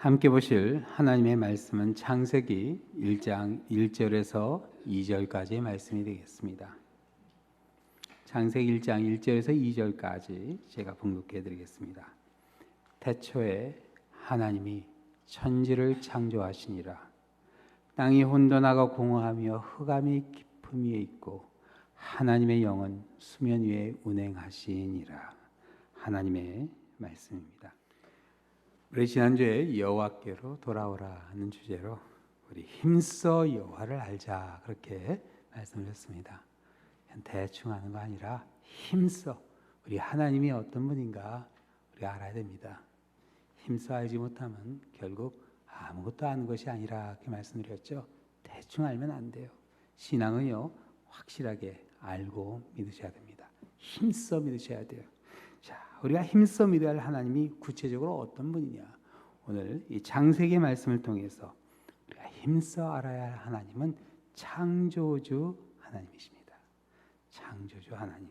함께 보실 하나님의 말씀은 창세기 1장 1절에서 2절까지의 말씀이 되겠습니다. 창세기 1장 1절에서 2절까지 제가 봉독해 드리겠습니다. 태초에 하나님이 천지를 창조하시니라. 땅이 혼돈하고 공허하며 흑암이 깊음 위에 있고 하나님의 영은 수면 위에 운행하시니라. 하나님의 말씀입니다. 우리 지난주에 여호와께로 돌아오라 하는 주제로 우리 힘써 여호와를 알자 그렇게 말씀을 했습니다. 그냥 대충 하는 거 아니라 힘써 우리 하나님이 어떤 분인가 우리가 알아야 됩니다. 힘써 알지 못하면 결국 아무것도 아는 것이 아니라 그렇게 말씀드렸죠. 대충 알면 안 돼요. 신앙은요 확실하게 알고 믿으셔야 됩니다. 힘써 믿으셔야 돼요. 자, 우리가 힘써 믿어야 할 하나님이 구체적으로 어떤 분이냐? 오늘 이 창세기 말씀을 통해서 우리가 힘써 알아야 할 하나님은 창조주 하나님이십니다. 창조주 하나님.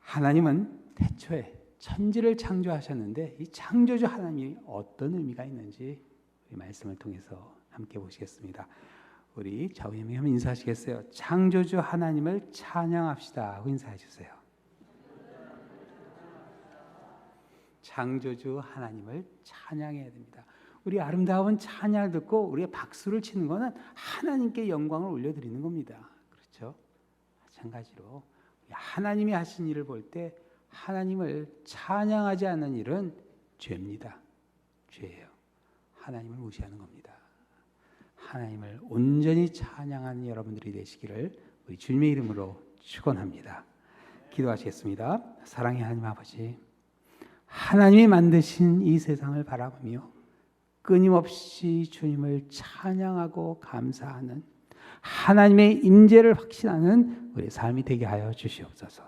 하나님은 태초에 천지를 창조하셨는데 이 창조주 하나님이 어떤 의미가 있는지 우리 말씀을 통해서 함께 보시겠습니다. 우리 좌우님이 한번 인사하시겠어요? 창조주 하나님을 찬양합시다 하고 인사해 주세요. 창조주 하나님을 찬양해야 됩니다. 우리 아름다운 찬양을 듣고 우리가 박수를 치는 것은 하나님께 영광을 올려드리는 겁니다. 그렇죠? 마찬가지로 하나님이 하신 일을 볼 때 하나님을 찬양하지 않는 일은 죄입니다. 죄예요. 하나님을 무시하는 겁니다. 하나님을 온전히 찬양하는 여러분들이 되시기를 우리 주님의 이름으로 축원합니다. 기도하시겠습니다. 사랑의 하나님 아버지, 하나님이 만드신 이 세상을 바라보며 끊임없이 주님을 찬양하고 감사하는 하나님의 임재를 확신하는 우리 삶이 되게 하여 주시옵소서.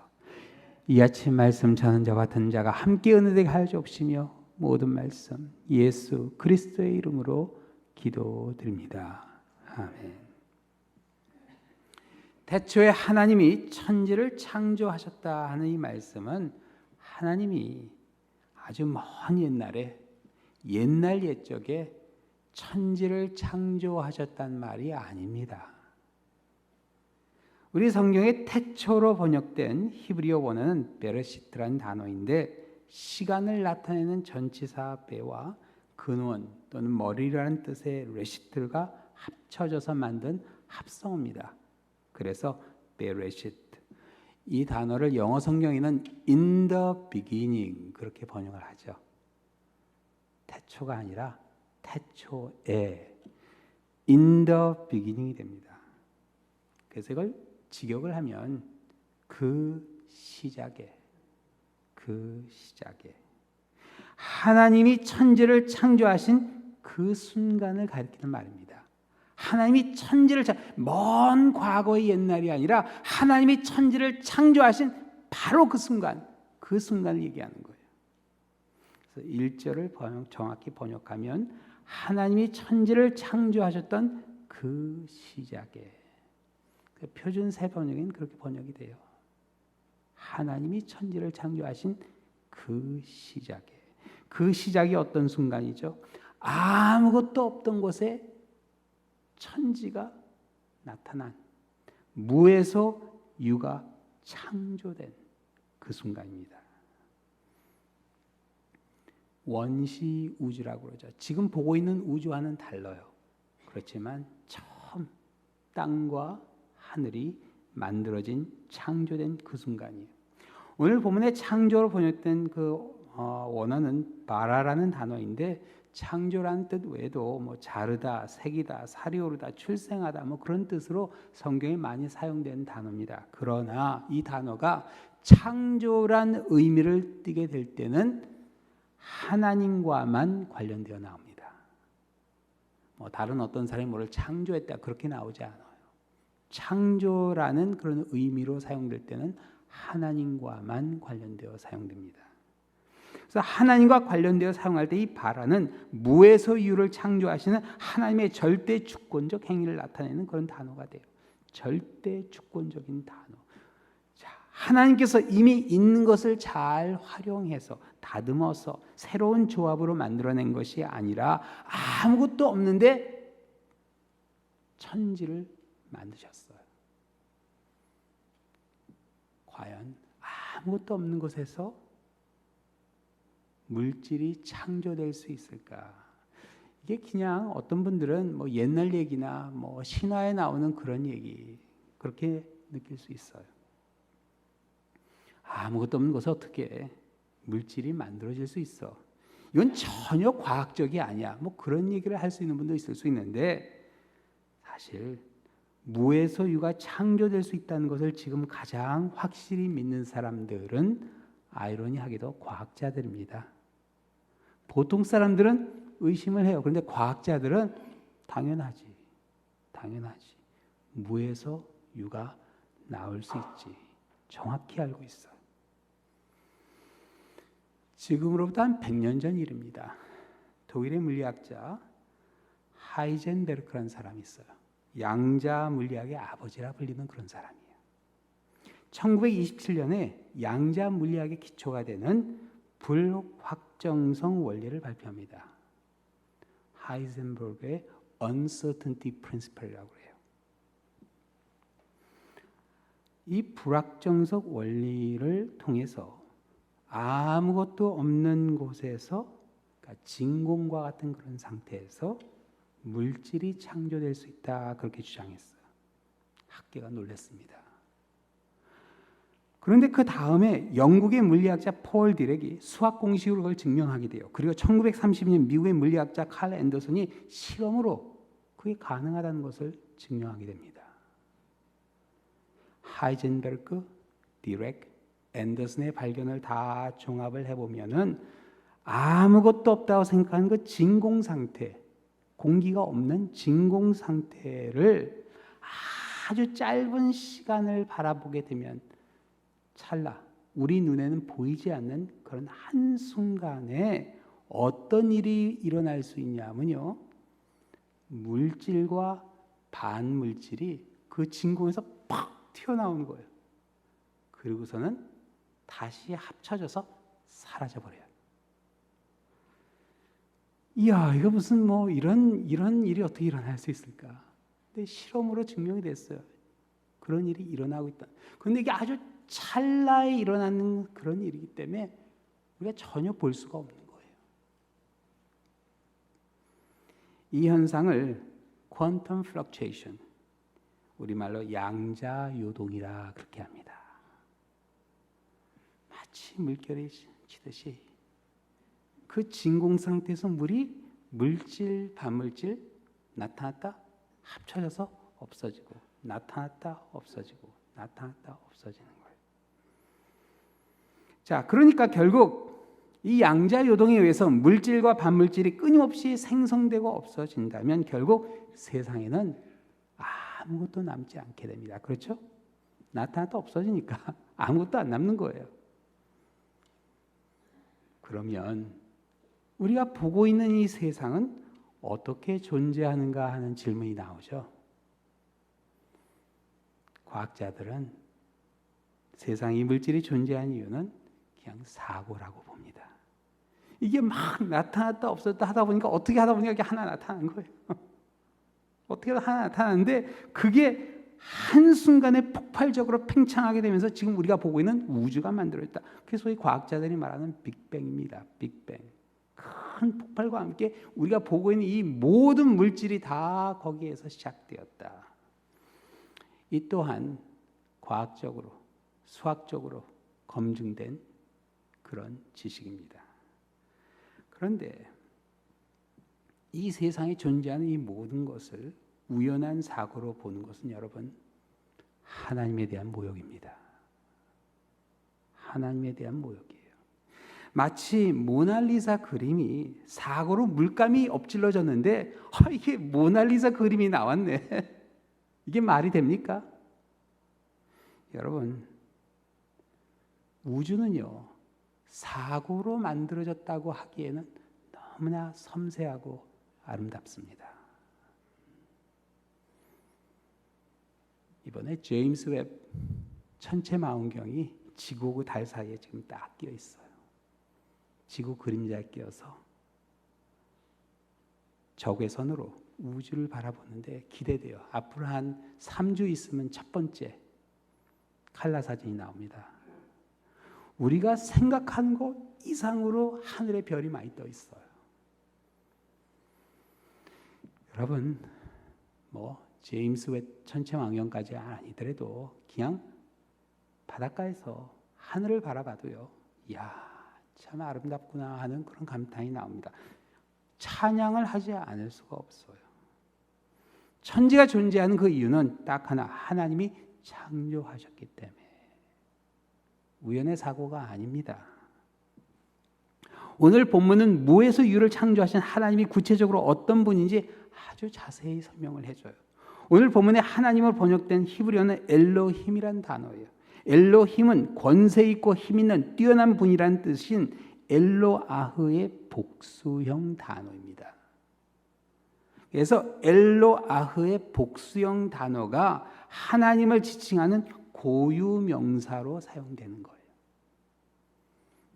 이 아침 말씀 전한 자와 듣는 자가 함께 은혜되게 하여 주옵시며 모든 말씀 예수 그리스도의 이름으로 기도드립니다. 아멘. 태초에 하나님이 천지를 창조하셨다 하는 이 말씀은 하나님이 아주 먼 옛날에 옛날 옛적에 천지를 창조하셨단 말이 아닙니다. 우리 성경에 태초로 번역된 히브리어 원어는 베레시트라는 단어인데 시간을 나타내는 전치사 베와 근원 또는 머리라는 뜻의 레시트가 합쳐져서 만든 합성어입니다. 그래서 베레시트, 이 단어를 영어 성경에는 in the beginning 그렇게 번역을 하죠. 태초가 아니라 태초에 in the beginning이 됩니다. 그래서 이걸 직역을 하면 그 시작에 하나님이 천지를 창조하신 그 순간을 가리키는 말입니다. 하나님이 천지를 먼 과거의 옛날이 아니라 하나님이 천지를 창조하신 바로 그 순간을 얘기하는 거예요. 그래서 1절을 정확히 번역하면 하나님이 천지를 창조하셨던 그 시작에, 표준 새 번역엔 그렇게 번역이 돼요. 하나님이 천지를 창조하신 그 시작에, 그 시작이 어떤 순간이죠? 아무것도 없던 곳에 천지가 나타난, 무에서 유가 창조된 그 순간입니다. 원시 우주라고 그러죠. 지금 보고 있는 우주와는 달라요. 그렇지만 처음 땅과 하늘이 만들어진 창조된 그 순간이에요. 오늘 본문의 창조로 번역된 그 원어는 바라라는 단어인데 창조라는 뜻 외에도 뭐 자르다, 새기다, 사리오르다, 출생하다 뭐 그런 뜻으로 성경에 많이 사용된 단어입니다. 그러나 이 단어가 창조란 의미를 띠게 될 때는 하나님과만 관련되어 나옵니다. 뭐 다른 어떤 사람이 뭐를 창조했다 그렇게 나오지 않아요. 창조라는 그런 의미로 사용될 때는 하나님과만 관련되어 사용됩니다. 그래서 하나님과 관련되어 사용할 때 이 바라는 무에서 유를 창조하시는 하나님의 절대 주권적 행위를 나타내는 그런 단어가 돼요. 절대 주권적인 단어. 자, 하나님께서 이미 있는 것을 잘 활용해서 다듬어서 새로운 조합으로 만들어낸 것이 아니라 아무것도 없는데 천지를 만드셨어요. 과연 아무것도 없는 곳에서 물질이 창조될 수 있을까? 이게 그냥 어떤 분들은 뭐 옛날 얘기나 뭐 신화에 나오는 그런 얘기 그렇게 느낄 수 있어요. 아무것도 없는 곳에 어떻게 물질이 만들어질 수 있어? 이건 전혀 과학적이 아니야. 뭐 그런 얘기를 할 수 있는 분도 있을 수 있는데 사실 무에서 유가 창조될 수 있다는 것을 지금 가장 확실히 믿는 사람들은 아이러니하게도 과학자들입니다. 보통 사람들은 의심을 해요. 그런데 과학자들은 당연하지. 무에서 유가 나올 수 있지. 정확히 알고 있어요. 지금으로부터 한 100년 전 일입니다. 독일의 물리학자 하이젠베르크라는 사람이 있어요. 양자 물리학의 아버지라 불리는 그런 사람이에요. 1927년에 양자 물리학의 기초가 되는 불확정성 원리를 발표합니다. 하이젠베르크의 Uncertainty Principle이라고 해요. 이 불확정성 원리를 통해서 아무것도 없는 곳에서, 그러니까 진공과 같은 그런 상태에서 물질이 창조될 수 있다, 그렇게 주장했어요. 학계가 놀랐습니다. 그런데 그 다음에 영국의 물리학자 폴 디렉이 수학 공식으로 그걸 증명하게 돼요. 그리고 1930년 미국의 물리학자 칼 앤더슨이 실험으로 그게 가능하다는 것을 증명하게 됩니다. 하이젠베르크, 디렉, 앤더슨의 발견을 다 종합을 해보면은 아무것도 없다고 생각하는 그 진공 상태, 공기가 없는 진공 상태를 아주 짧은 시간을 바라보게 되면 찰나, 우리 눈에는 보이지 않는 그런 한순간에 어떤 일이 일어날 수 있냐면요, 물질과 반물질이 그 진공에서 팍 튀어나오는 거예요. 그리고서는 다시 합쳐져서 사라져버려요. 이야, 이거 무슨 뭐 이런 일이 어떻게 일어날 수 있을까? 근데 실험으로 증명이 됐어요. 그런 일이 일어나고 있다. 그런데 이게 아주 찰나에 일어나는 그런 일이기 때문에 우리가 전혀 볼 수가 없는 거예요. 이 현상을 퀀텀 플럭추에이션, 우리말로 양자 요동이라 그렇게 합니다. 마치 물결이 치듯이 그 진공 상태에서 물이 물질, 반물질 나타났다 합쳐져서 없어지고, 나타났다 없어지고, 나타났다 없어지는 거예요. 자, 그러니까 결국 이 양자 요동에 의해서 물질과 반물질이 끊임없이 생성되고 없어진다면 결국 세상에는 아무것도 남지 않게 됩니다. 그렇죠? 나타났다 없어지니까 아무것도 안 남는 거예요. 그러면 우리가 보고 있는 이 세상은 어떻게 존재하는가 하는 질문이 나오죠. 과학자들은 세상에 물질이 존재하는 이유는 그냥 사고라고 봅니다. 이게 막 나타났다 없었다 하다 보니까 어떻게 하다 보니까 이게 하나 나타난 거예요. 어떻게 하나 나타나는데 그게 한순간에 폭발적으로 팽창하게 되면서 지금 우리가 보고 있는 우주가 만들어졌다. 그게 소위 과학자들이 말하는 빅뱅입니다. 빅뱅. 큰 폭발과 함께 우리가 보고 있는 이 모든 물질이 다 거기에서 시작되었다. 이 또한 과학적으로, 수학적으로 검증된 그런 지식입니다. 그런데 이 세상에 존재하는 이 모든 것을 우연한 사고로 보는 것은 여러분, 하나님에 대한 모욕입니다. 하나님에 대한 모욕이에요. 마치 모나리자 그림이 사고로 물감이 엎질러졌는데 이게 모나리자 그림이 나왔네. 이게 말이 됩니까? 여러분, 우주는요, 사고로 만들어졌다고 하기에는 너무나 섬세하고 아름답습니다. 이번에 제임스 웹 천체망원경이 지구하고 달 사이에 지금 딱 끼어 있어요. 지구 그림자에 끼어서 적외선으로 우주를 바라보는데 기대돼요. 앞으로 한 3주 있으면 첫 번째 칼라 사진이 나옵니다. 우리가 생각하는 것 이상으로 하늘에 별이 많이 떠 있어요. 여러분, 제임스 웹 천체망원경까지 아니더라도 그냥 바닷가에서 하늘을 바라봐도요, 이야, 참 아름답구나 하는 그런 감탄이 나옵니다. 찬양을 하지 않을 수가 없어요. 천지가 존재하는 그 이유는 딱 하나, 하나님이 창조하셨기 때문에. 우연의 사고가 아닙니다. 오늘 본문은 무에서 유를 창조하신 하나님이 구체적으로 어떤 분인지 아주 자세히 설명을 해줘요. 오늘 본문에 하나님으로 번역된 히브리어는 엘로힘이란 단어예요. 엘로힘은 권세 있고 힘 있는 뛰어난 분이라는 뜻인 엘로아흐의 복수형 단어입니다. 그래서 엘로아흐의 복수형 단어가 하나님을 지칭하는 고유명사로 사용되는 거예요.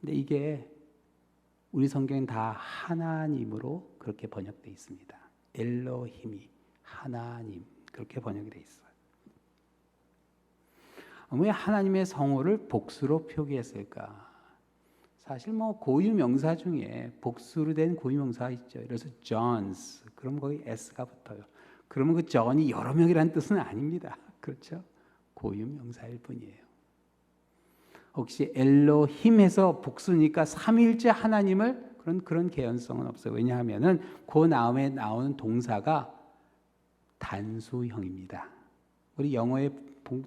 근데 이게 우리 성경엔 다 하나님으로 그렇게 번역되어 있습니다. 엘로힘이 하나님 그렇게 번역이 되어 있어요. 왜 하나님의 성호를 복수로 표기했을까? 사실 고유 명사 중에 복수로 된 고유 명사가 있죠. 그래서 Johns, 그럼 거기 S가 붙어요. 그러면 그 John이 여러 명이라는 뜻은 아닙니다. 그렇죠? 고유 명사일 뿐이에요. 혹시 엘로힘에서 복수니까 삼위일체 하나님을 그런 개연성은 없어요. 왜냐하면은 그 다음에 나오는 동사가 단수형입니다. 우리 영어의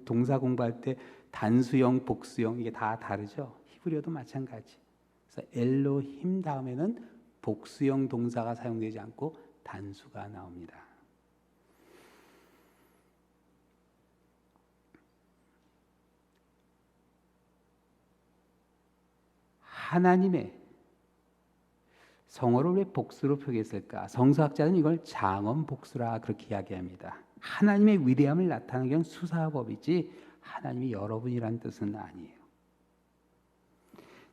동사 공부할 때 단수형, 복수형 이게 다 다르죠. 히브리어도 마찬가지. 그래서 엘로힘 다음에는 복수형 동사가 사용되지 않고 단수가 나옵니다. 하나님의 성어를 왜 복수로 표기했을까? 성서학자는 이걸 장엄 복수라 그렇게 이야기합니다. 하나님의 위대함을 나타내는 건 수사법이지 하나님이 여러분이란 뜻은 아니에요.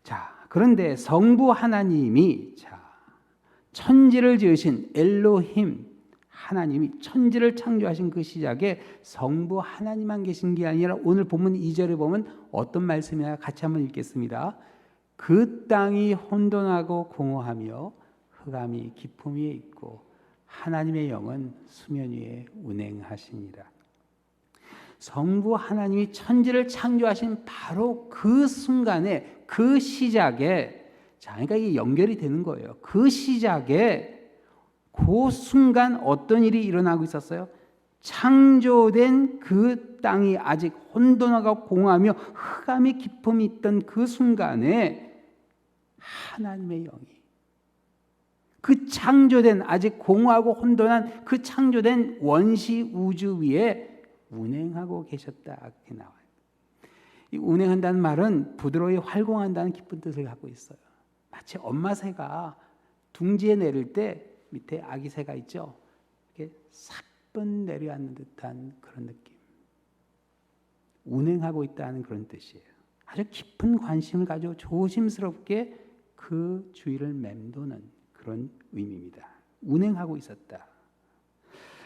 자, 그런데 성부 하나님이 천지를 지으신 엘로힘 하나님이 천지를 창조하신 그 시작에 성부 하나님만 계신 게 아니라 오늘 본문 2절에 보면 어떤 말씀이나 같이 한번 읽겠습니다. 그 땅이 혼돈하고 공허하며 흑암이 깊음 위에 있고 하나님의 영은 수면 위에 운행하시니라. 성부 하나님이 천지를 창조하신 바로 그 순간에 그 시작에 그러니까 이게 연결이 되는 거예요. 그 시작에 그 순간 어떤 일이 일어나고 있었어요? 창조된 그 땅이 아직 혼돈하고 공허하며 흑암이 깊음이 있던 그 순간에 하나님의 영이 그 창조된 아직 공허하고 혼돈한 그 창조된 원시 우주 위에 운행하고 계셨다 그렇게 나와요. 이 운행한다는 말은 부드러이 활공한다는 깊은 뜻을 갖고 있어요. 마치 엄마 새가 둥지에 내릴 때 밑에 아기 새가 있죠. 이렇게 사뿐 내려앉는 듯한 그런 느낌. 운행하고 있다는 그런 뜻이에요. 아주 깊은 관심을 가지고 조심스럽게 그 주위를 맴도는 그런 의미입니다. 운행하고 있었다.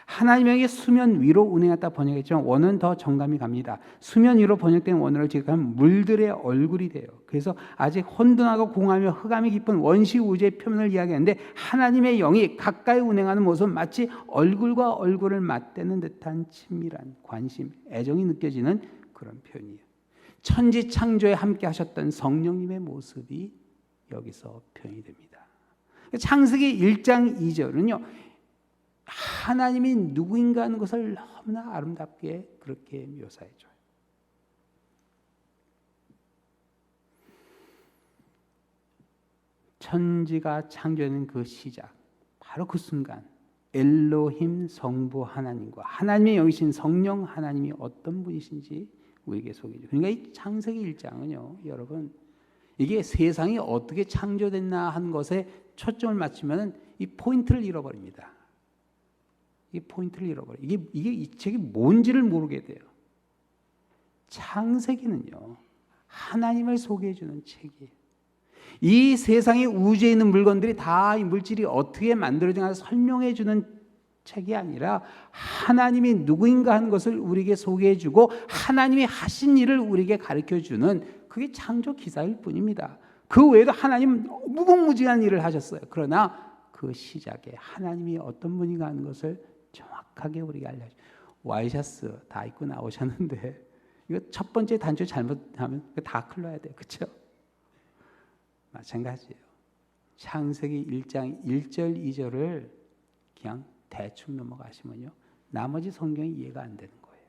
하나님에게 수면 위로 운행했다 번역했지만 원어는 더 정감이 갑니다. 수면 위로 번역된 원어를 지금 물들의 얼굴이 돼요. 그래서 아직 혼돈하고 공하며 흑암이 깊은 원시 우주의 표면을 이야기하는데 하나님의 영이 가까이 운행하는 모습 마치 얼굴과 얼굴을 맞대는 듯한 친밀한 관심, 애정이 느껴지는 그런 표현이에요. 천지 창조에 함께 하셨던 성령님의 모습이 여기서 표현이 됩니다. 창세기 1장 2절은요. 하나님이 누구인가 하는 것을 너무나 아름답게 그렇게 묘사해줘요. 천지가 창조되는 그 시작, 바로 그 순간 엘로힘 성부 하나님과 하나님의 영이신 성령 하나님이 어떤 분이신지 우리에게 소개해줘요. 그러니까 이 창세기 1장은요. 여러분 이게 세상이 어떻게 창조됐나 하는 것에 초점을 맞추면 이 포인트를 잃어버립니다. 이 포인트를 잃어버려요. 이게 이 책이 뭔지를 모르게 돼요. 창세기는요, 하나님을 소개해 주는 책이에요. 이 세상의 우주에 있는 물건들이 다 이 물질이 어떻게 만들어지는가 설명해 주는 책이 아니라 하나님이 누구인가 하는 것을 우리에게 소개해 주고 하나님이 하신 일을 우리에게 가르쳐 주는, 그게 창조 기사일 뿐입니다. 그 외에도 하나님 무궁무진한 일을 하셨어요. 그러나 그 시작에 하나님이 어떤 분인가 하는 것을 정확하게 우리에게 알려줘요. 와이셔츠 다 입고 나오셨는데 이거 첫 번째 단추 잘못하면 다 클러야 돼요. 그렇죠? 마찬가지예요. 창세기 1장 1절 2절을 그냥 대충 넘어가시면요, 나머지 성경이 이해가 안 되는 거예요.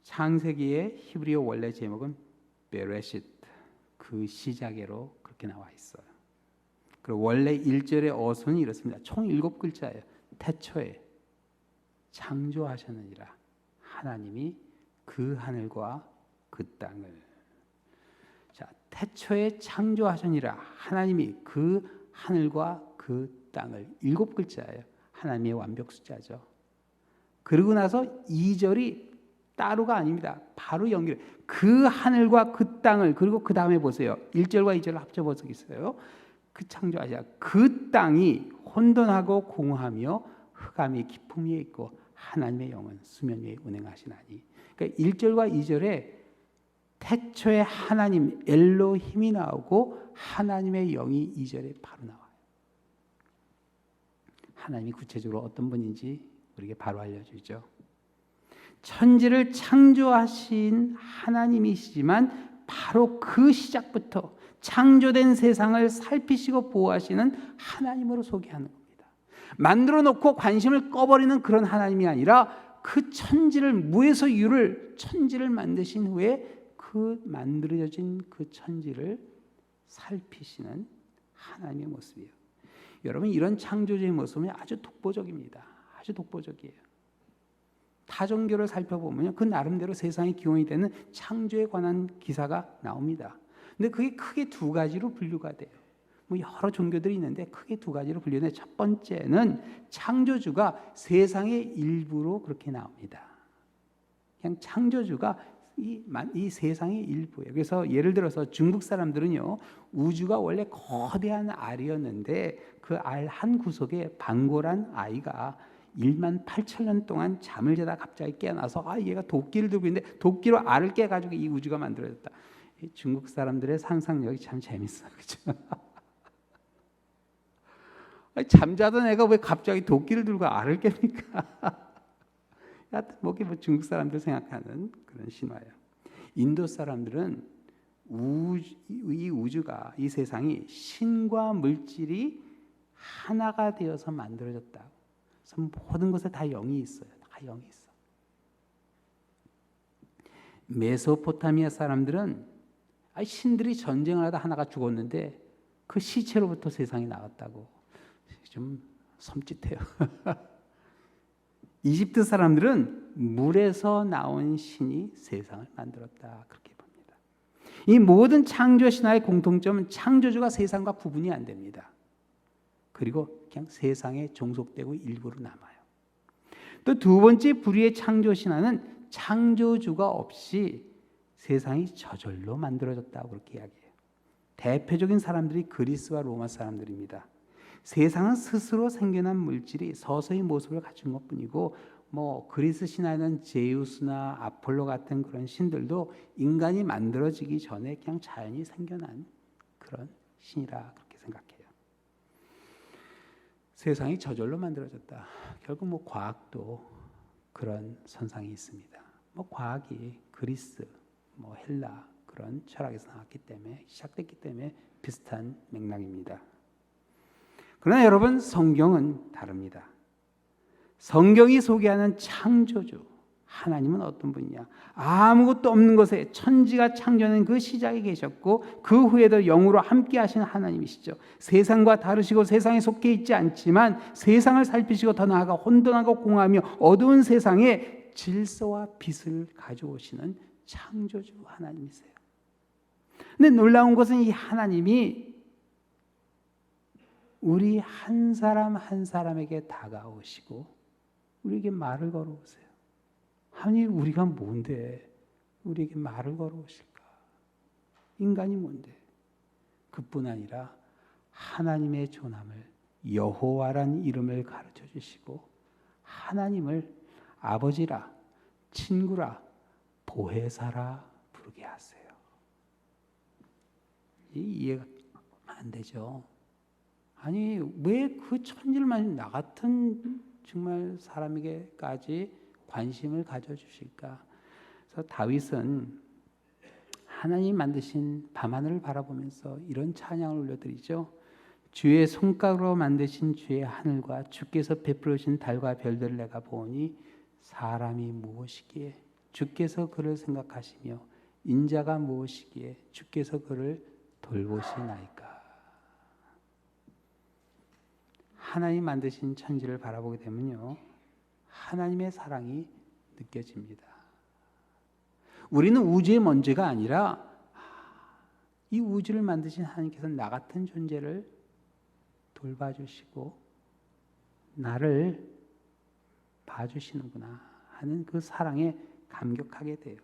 창세기의 히브리어 원래 제목은 베레시트, 그 시작으로 그렇게 나와 있어요. 그리고 원래 1절의 어순이 이렇습니다. 총 7글자예요. 태초에 창조하셨느니라 하나님이 그 하늘과 그 땅을. 자, 태초에 창조하셨느니라 하나님이 그 하늘과 그 땅을. 7글자예요. 하나님의 완벽 숫자죠. 그러고 나서 2절이 따로가 아닙니다. 바로 연결해. 그 하늘과 그 땅을. 그리고 그 다음에 보세요. 1절과 2절을 합쳐보시겠어요? 그 창조하자. 그 땅이 혼돈하고 공허하며 흑암이 깊음 위에 있고 하나님의 영은 수면 위에 운행하시나니. 그러니까 1절과 2절에 태초에 하나님 엘로힘이 나오고 하나님의 영이 2절에 바로 나와요. 하나님이 구체적으로 어떤 분인지 우리에게 바로 알려주죠. 천지를 창조하신 하나님이시지만 바로 그 시작부터 창조된 세상을 살피시고 보호하시는 하나님으로 소개하는 겁니다. 만들어 놓고 관심을 꺼버리는 그런 하나님이 아니라 그 천지를, 무에서 유를 천지를 만드신 후에 그 만들어진 그 천지를 살피시는 하나님의 모습이에요. 여러분, 이런 창조주의 모습은 아주 독보적입니다. 아주 독보적이에요. 타종교를 살펴보면 그 나름대로 세상의 기원이 되는 창조에 관한 기사가 나옵니다. 근데 그게 크게 두 가지로 분류가 돼요. 뭐 여러 종교들이 있는데 크게 두 가지로 분류되는데, 첫 번째는 창조주가 세상의 일부로 그렇게 나옵니다. 그냥 창조주가 이 세상의 일부예요. 그래서 예를 들어서 중국 사람들은요, 우주가 원래 거대한 알이었는데 그 알 한 구석에 방고란 아이가 18,000년 동안 잠을 자다 갑자기 깨어나서 얘가 도끼를 들고 있는데 도끼로 알을 깨가지고 이 우주가 만들어졌다. 이 중국 사람들의 상상력이 참 재밌어요. 그렇죠? 잠자던 애가 왜 갑자기 도끼를 들고 알을 깹니까? 하여튼 뭐 중국 사람들 생각하는 그런 신화예요. 인도 사람들은 이 우주가, 이 세상이 신과 물질이 하나가 되어서 만들어졌다. 그래서 모든 것에 다 영이 있어요. 다 영이 있어. 메소포타미아 사람들은 신들이 전쟁을 하다 하나가 죽었는데 그 시체로부터 세상이 나왔다고. 좀 섬찟해요. 이집트 사람들은 물에서 나온 신이 세상을 만들었다, 그렇게 봅니다. 이 모든 창조 신화의 공통점은 창조주가 세상과 구분이 안 됩니다. 그리고 그냥 세상에 종속되고 일부로 남아요. 또 두 번째 부류의 창조 신화는 창조주가 없이 세상이 저절로 만들어졌다고 그렇게 이야기해요. 대표적인 사람들이 그리스와 로마 사람들입니다. 세상은 스스로 생겨난 물질이 서서히 모습을 갖춘 것뿐이고, 뭐 그리스 신화에는 제우스나 아폴로 같은 그런 신들도 인간이 만들어지기 전에 그냥 자연이 생겨난 그런 신이라 그렇게 생각해요. 세상이 저절로 만들어졌다. 결국 뭐 과학도 그런 선상이 있습니다. 뭐 과학이 그리스, 뭐 헬라 그런 철학에서 나왔기 때문에, 시작됐기 때문에 비슷한 맥락입니다. 그러나 여러분, 성경은 다릅니다. 성경이 소개하는 창조주 하나님은 어떤 분이냐? 아무것도 없는 것에 천지가 창조된 그 시작에 계셨고 그 후에도 영으로 함께 하신 하나님이시죠. 세상과 다르시고 세상에 속해 있지 않지만 세상을 살피시고 더 나아가 혼돈하고 공허하며 어두운 세상에 질서와 빛을 가져오시는 창조주 하나님이세요. 근데 놀라운 것은 이 하나님이 우리 한 사람 한 사람에게 다가오시고 우리에게 말을 걸어오세요. 아니 우리가 뭔데 우리에게 말을 걸어오실까? 인간이 뭔데? 그뿐 아니라 하나님의 존함을 여호와란 이름을 가르쳐 주시고 하나님을 아버지라 친구라 보혜사라 부르게 하세요. 이해가 안 되죠. 아니 왜 그 천질만 나 같은 정말 사람에게까지 관심을 가져주실까? 그래서 다윗은 하나님 만드신 밤하늘을 바라보면서 이런 찬양을 올려드리죠. 주의 손가락으로 만드신 주의 하늘과 주께서 베풀어 주신 달과 별들을 내가 보니 사람이 무엇이기에 주께서 그를 생각하시며 인자가 무엇이기에 주께서 그를 돌보시나이까. 하나님 만드신 천지를 바라보게 되면요, 하나님의 사랑이 느껴집니다. 우리는 우주의 먼지가 아니라 이 우주를 만드신 하나님께서 나 같은 존재를 돌봐주시고 나를 봐주시는구나 하는 그 사랑에 감격하게 돼요.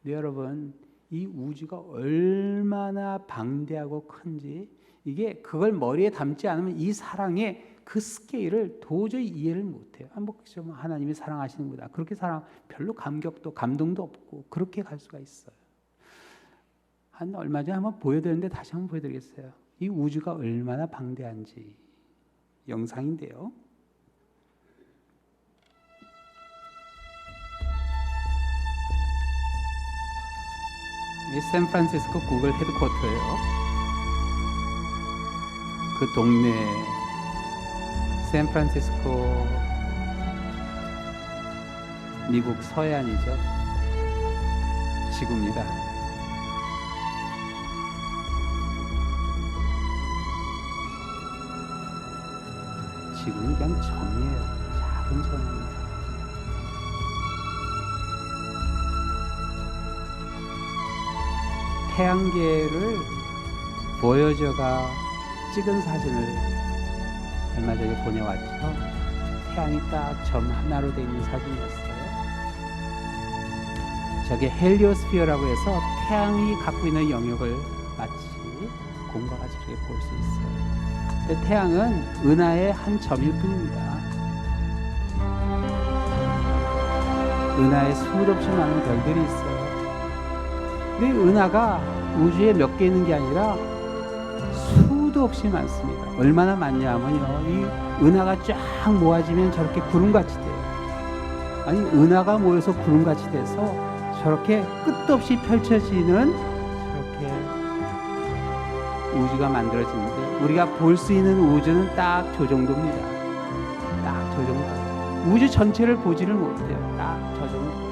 네, 여러분, 이 우주가 얼마나 방대하고 큰지 이게 그걸 머리에 담지 않으면 이 사랑의 그 스케일을 도저히 이해를 못해요. 하나님이 사랑하시는구나. 그렇게 별로 감격도 감동도 없고 그렇게 갈 수가 있어요. 얼마 전에 한번 보여드렸는데 다시 한번 보여드리겠어요. 이 우주가 얼마나 방대한지 영상인데요. 이 샌프란시스코 구글 헤드쿼터예요. 그 동네 샌프란시스코 미국 서해안이죠. 지구입니다. 지구는 그냥 점이에요. 작은 점입니다. 태양계를 보여저가 찍은 사진을 얼마 전에 보내왔죠. 태양이 딱 점 하나로 되어 있는 사진이었어요. 저게 헬리오스피어라고 해서 태양이 갖고 있는 영역을 마치 공과 같이 볼 수 있어요. 근데 태양은 은하의 한 점일 뿐입니다. 은하에 수도 없이 많은 별들이 있어요. 근데 은하가 우주에 몇 개 있는 게 아니라 수도 없이 많습니다. 얼마나 많냐 하면요, 이 은하가 쫙 모아지면 저렇게 구름같이 돼요. 아니 은하가 모여서 구름같이 돼서 저렇게 끝도 없이 펼쳐지는 저렇게 우주가 만들어지는데 우리가 볼 수 있는 우주는 딱 저 정도입니다. 딱 저 정도. 우주 전체를 보지를 못해요. 딱 저 정도.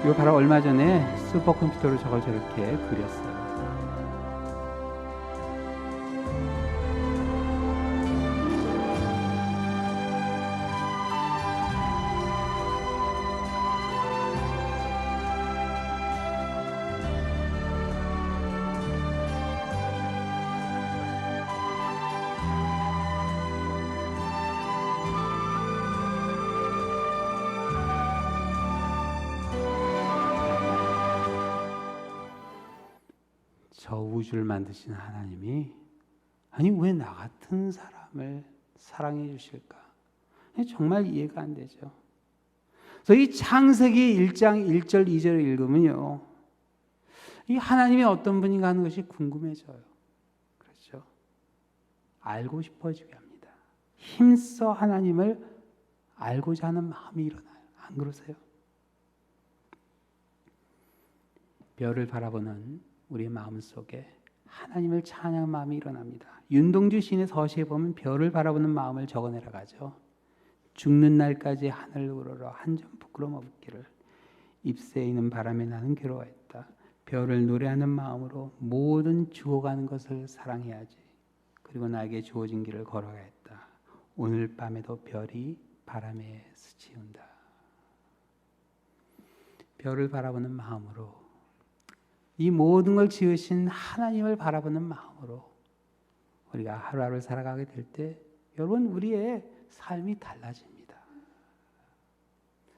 이거 바로 얼마 전에 슈퍼컴퓨터로 저걸 저렇게 그렸어요. 저 우주를 만드신 하나님이 아니 왜 나 같은 사람을 사랑해 주실까? 정말 이해가 안 되죠. 그래서 이 창세기 1장 1절 2절을 읽으면요, 이 하나님이 어떤 분인가 하는 것이 궁금해져요. 그렇죠? 알고 싶어지게 합니다. 힘써 하나님을 알고자 하는 마음이 일어나요. 안 그러세요? 별을 바라보는 우리의 마음속에 하나님을 찬양하는 마음이 일어납니다. 윤동주 시인의 서시에 보면 별을 바라보는 마음을 적어내라 가죠. 죽는 날까지 하늘을 우러러 한 점 부끄럼 없기를 잎새에 있는 바람에 나는 괴로워했다. 별을 노래하는 마음으로 모든 죽어가는 것을 사랑해야지. 그리고 나에게 주어진 길을 걸어야 했다. 오늘 밤에도 별이 바람에 스치운다. 별을 바라보는 마음으로 이 모든 걸 지으신 하나님을 바라보는 마음으로 우리가 하루하루 살아가게 될 때 여러분, 우리의 삶이 달라집니다.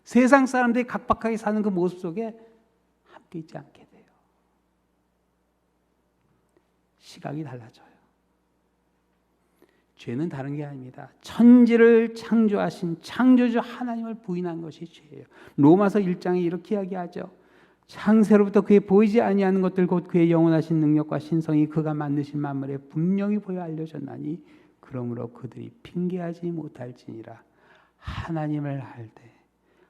세상 사람들이 각박하게 사는 그 모습 속에 함께 있지 않게 돼요. 시각이 달라져요. 죄는 다른 게 아닙니다. 천지를 창조하신 창조주 하나님을 부인한 것이 죄예요. 로마서 1장에 이렇게 이야기하죠. 창세로부터 그의 보이지 아니하는 것들 곧 그의 영원하신 능력과 신성이 그가 만드신 만물에 분명히 보여 알려졌나니 그러므로 그들이 핑계하지 못할지니라. 하나님을 알되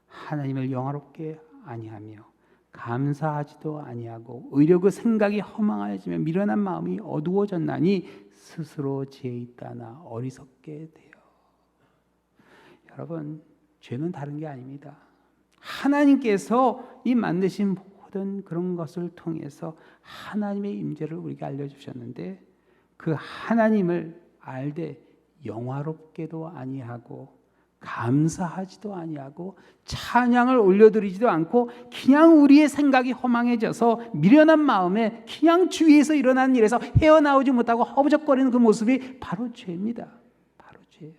하나님을 영화롭게 아니하며 감사하지도 아니하고 오히려 그 생각이 허망해지며 미련한 마음이 어두워졌나니 스스로 지혜 있다나 어리석게 돼요. 여러분, 죄는 다른 게 아닙니다. 하나님께서 이 만드신 모든 그런 것을 통해서 하나님의 임재를 우리에게 알려주셨는데 그 하나님을 알되 영화롭게도 아니하고 감사하지도 아니하고 찬양을 올려드리지도 않고 그냥 우리의 생각이 허망해져서 미련한 마음에 그냥 주위에서 일어나는 일에서 헤어나오지 못하고 허우적거리는 그 모습이 바로 죄입니다. 바로 죄예요.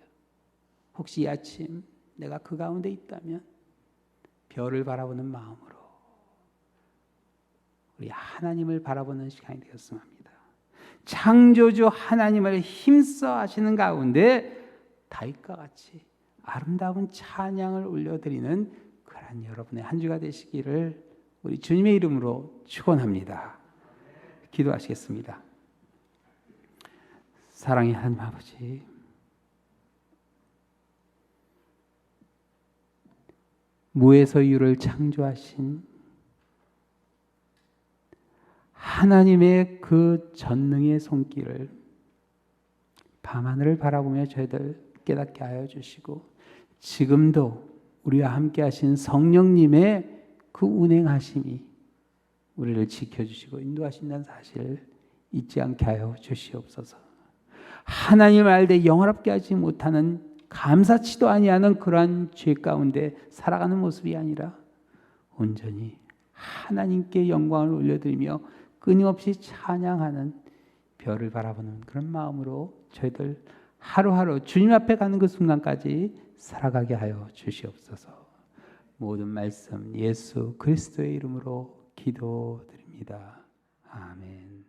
혹시 이 아침 내가 그 가운데 있다면 별을 바라보는 마음으로 우리 하나님을 바라보는 시간이 되었으면 합니다. 창조주 하나님을 힘써 하시는 가운데 다윗과 같이 아름다운 찬양을 올려드리는 그런 여러분의 한 주가 되시기를 우리 주님의 이름으로 축원합니다. 기도하시겠습니다. 사랑의 하나님 아버지, 무에서 유를 창조하신 하나님의 그 전능의 손길을 밤하늘을 바라보며 저희들 깨닫게 하여 주시고 지금도 우리와 함께 하신 성령님의 그 운행하심이 우리를 지켜주시고 인도하신다는 사실 잊지 않게 하여 주시옵소서. 하나님을 알되 영화롭게 하지 못하는 감사치도 아니하는 그러한 죄 가운데 살아가는 모습이 아니라 온전히 하나님께 영광을 올려드리며 끊임없이 찬양하는 별을 바라보는 그런 마음으로 저희들 하루하루 주님 앞에 가는 그 순간까지 살아가게 하여 주시옵소서. 모든 말씀 예수 그리스도의 이름으로 기도드립니다. 아멘.